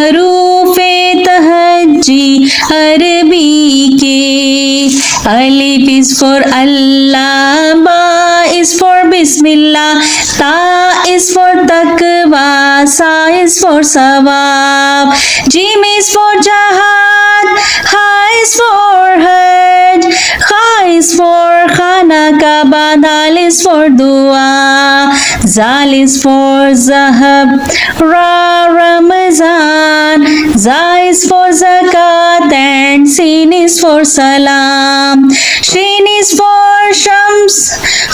हरूफे तहज्जी अरबी के। अलिफ is for Allah, ba is for Bismillah, ta is for taqwa, sa is for sawab, jim is for jihad, ha is for hajj, kha is for khana kaaba, dal is for dua, zal is for zahab, ra Ramazan, za is for zakat, and sin is for salam. Shin is for shams,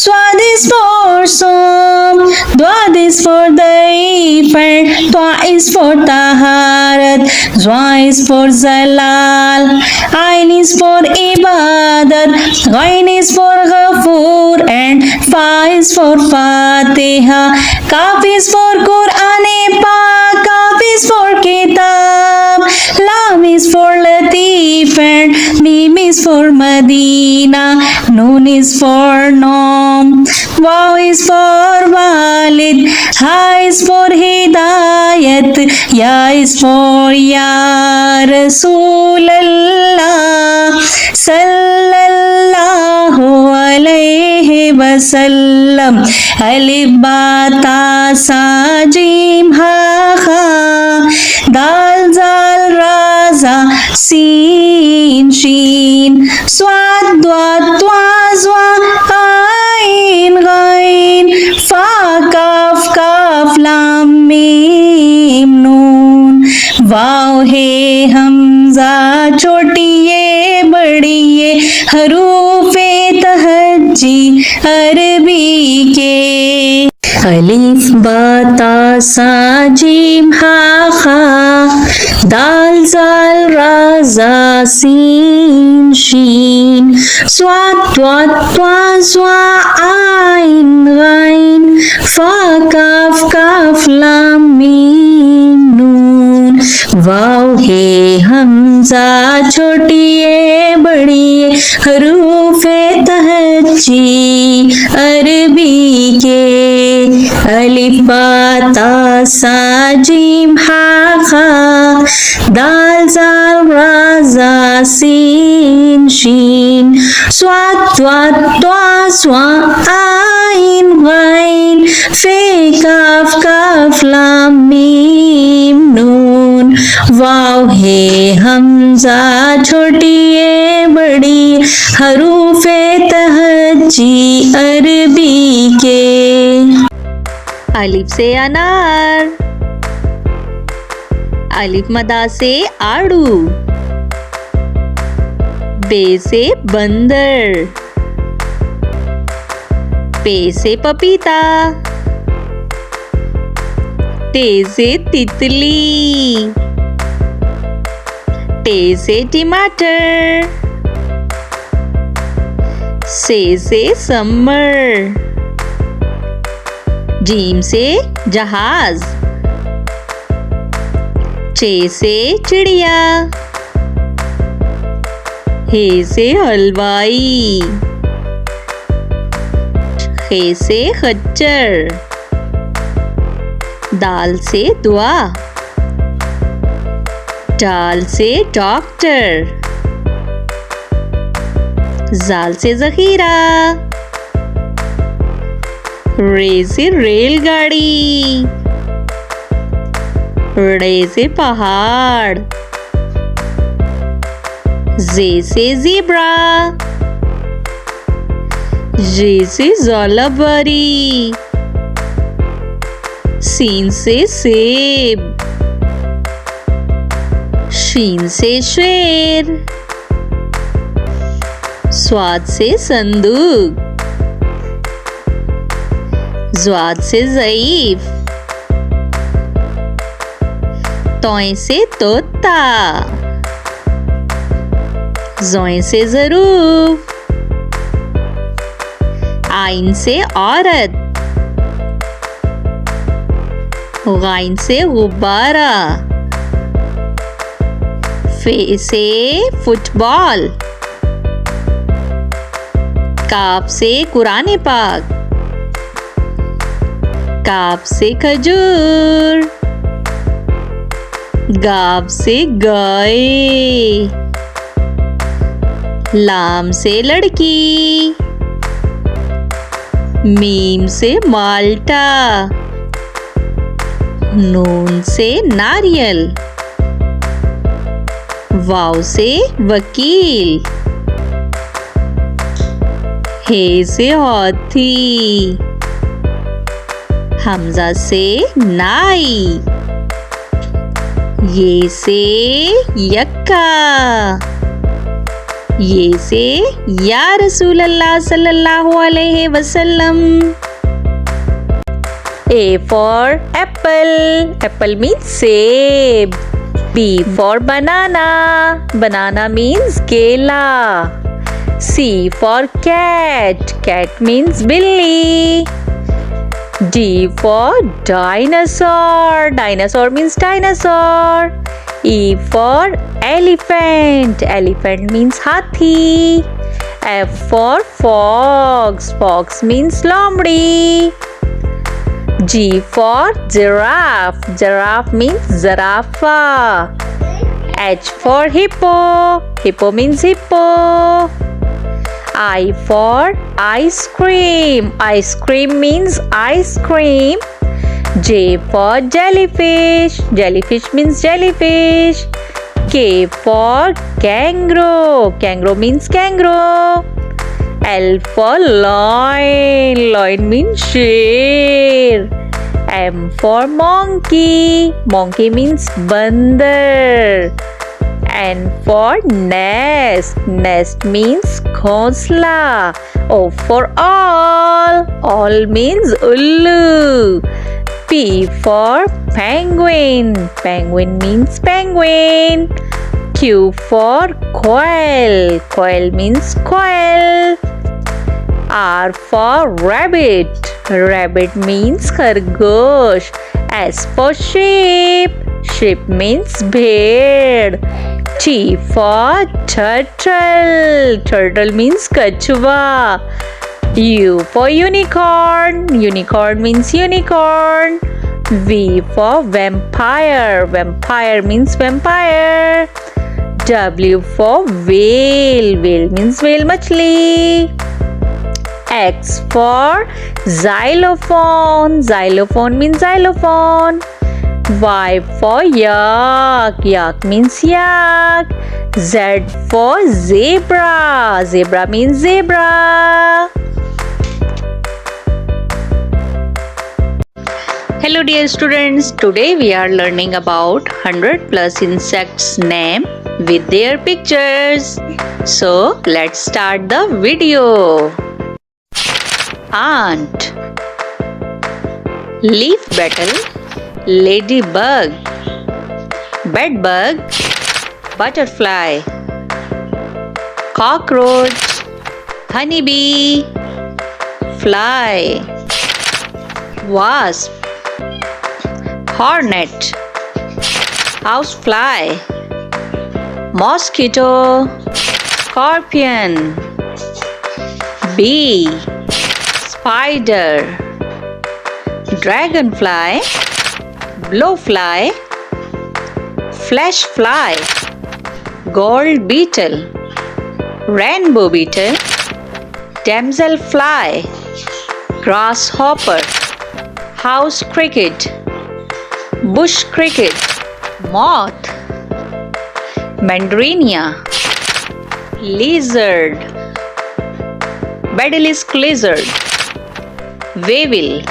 swad is for som, dwad is for daif, and twa is for taharat, zwa is for zalal, ain is for ibadat, ghain is for ghafoor, and fa is for fatiha, kaf is for Quran Pak, kaf is for kitab, lam is for latif, and mim is for Medina, noon is for nom, waw is for walid, ha is for hidayat, ya is for ya Rasulallah, sallallahu alayhi wasallam. Alif ba ta sa jim ha kha, dal zal ra za sin shin, swad dwad twa zwa ain ghain, fa kaf kaf lam mim noon, वाव है हमजा छोटी ये बड़ी ये हरूफे तहज्जी अरबी के। अलिफ बा ता सा जीम हा खा, दाल जाल रा जा सीन शीन, स्वाद द्वाद त्वा ज़्वा आइन गाइन, फा काफ काफ लाम मीम नून, वाव है हमजा छोटी ये बड़ी ये हरूफे तहज्जी अरबी के। अलिफ बा ता सा जीम हा खा, दाल जाल रा जा सीन शीन, स्वाद द्वाद त्वा ज़्वा आइन गाइन, फे काफ काफ लाम मीम नून, वाव है हमजा छोटी ये बड़ी हरूफे तहज्जी अरबी के। अलिफ से अनार, अलिफ मदा से आड़ू, बे से बंदर, पे से पपीता, ते से तितली, टे से टमाटर, से समर, जीम से जहाज, चे से चिड़िया, हे से हलवाई, खे से खच्चर, दाल से दुआ, डाल से डॉक्टर, जाल से जखीरा, रे से रेलगाड़ी, रे से पहाड़, जे से ज़ेब्रा, जे से ज़ोलाबरी, सीन से सेब, शीन से शेर, स्वाद से संदूक, ज़्वाद से ज़ईफ, तोय से तोता, ज़ोय से ज़रूफ, आइन से औरत, गाइन से गुब्बारा, फे से फुटबॉल, काफ से कुरान पाक, काफ से खजूर, गाव से गाय, लाम से लड़की, मीम से माल्टा, नून से नारियल, वाव से वकील, हे से हाथी, हमजा से नाई, ये से यक्का, ये से या रसूल अल्लाह सल्लल्लाहु अलैहि वसल्लम। A for apple. Apple means सेब. B for banana. Banana means केला. C for cat. Cat means बिल्ली. D for dinosaur. Dinosaur means dinosaur. E for elephant. Elephant means हाथी. F for fox. Fox means लोमड़ी. G for giraffe. Giraffe means zarafa. H for hippo. Hippo means hippo. I for ice cream. Ice cream means ice cream. J for jellyfish. Jellyfish means jellyfish. K for kangaroo. Kangaroo means kangaroo. L for lion. Lion means शेर. M for monkey. Monkey means बंदर. N for nest. Nest means घोंसला. O for all. All means उल्लू. P for penguin. Penguin means penguin. Q for quail. Quail means quail. R for rabbit. Rabbit means खरगोश. S for sheep. Sheep means भेड़. T for turtle. Turtle means कछुआ. U for unicorn. Unicorn means unicorn. V for vampire. Vampire means vampire. W for whale. Whale means whale मछली. X for xylophone. Xylophone means xylophone. Y for yak. Yak means yak. Z for zebra. Zebra means zebra. Hello dear students, today we are learning about 100 plus insects name with their pictures. So let's start the video. Ant, leaf beetle, ladybug, bedbug, butterfly, cockroach, honeybee, fly, wasp, hornet, housefly, mosquito, scorpion, bee, spider, dragonfly, blowfly, flash fly, gold beetle, rainbow beetle, damsel fly, grasshopper, house cricket, bush cricket, moth, mandarinia, lizard, basilisk lizard, weevil,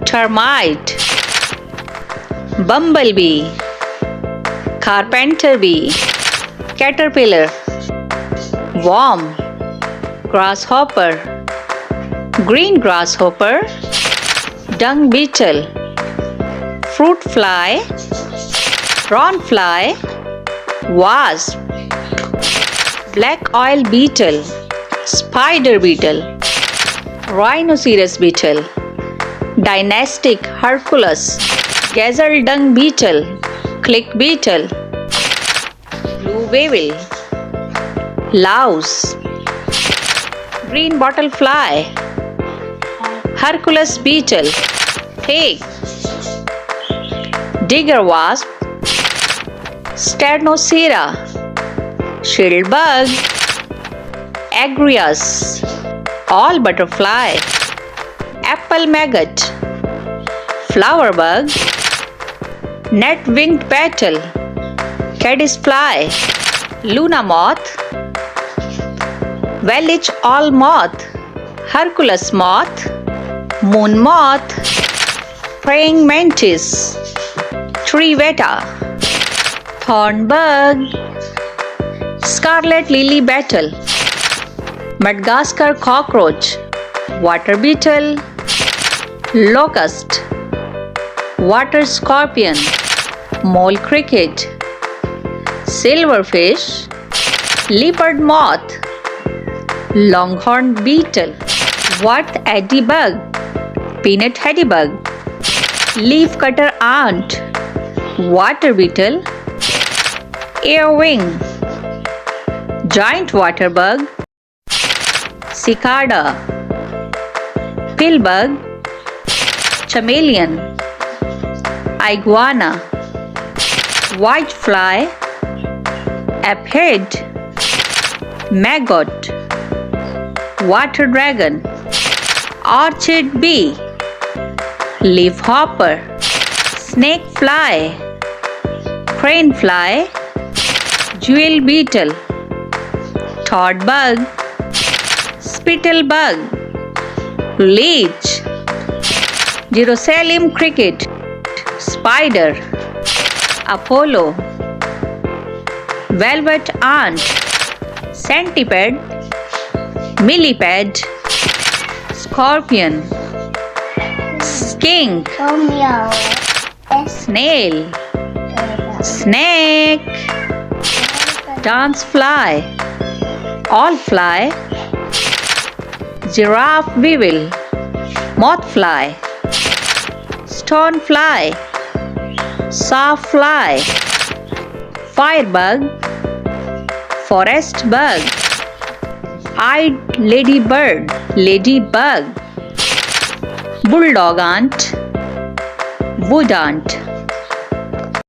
termite, bumblebee, carpenter bee, caterpillar, worm, grasshopper, green grasshopper, dung beetle, fruit fly, prawn fly, wasp, black oil beetle, spider beetle, rhinoceros beetle, dynastic Hercules, gazelle dung beetle, click beetle, blue weevil, louse, green bottle fly, Hercules beetle, pig, digger wasp, Sternocera, shield bug. Agrias, all butterfly. Apple maggot, flower bug. Net-winged beetle, caddisfly. Luna moth, Welsh owl moth, Hercules moth. Moon moth, praying mantis, Triveta. Thorn bug, scarlet lily beetle. Madagascar cockroach, water beetle. Locust, water scorpion, mole cricket. Silverfish, leopard moth. Longhorn beetle, what ladybug, peanut ladybug. Leaf cutter ant, water beetle. Earwing, giant water bug. Cicada, pill bug. Chameleon, iguana. Whitefly, aphid. Maggot, water dragon. Orchid bee, leaf hopper. Snake fly, crane fly. Jewel beetle, toad bug. Spittle bug, leech. Jerusalem cricket, spider. Apollo, velvet ant. Centipede, millipede. Scorpion, skink. Snail, snake. Dance fly, all fly. Giraffe weevil, moth fly. Stone fly, sawfly. Firebug, forest bug. Eyed ladybird, ladybug. Bulldog ant, wood ant.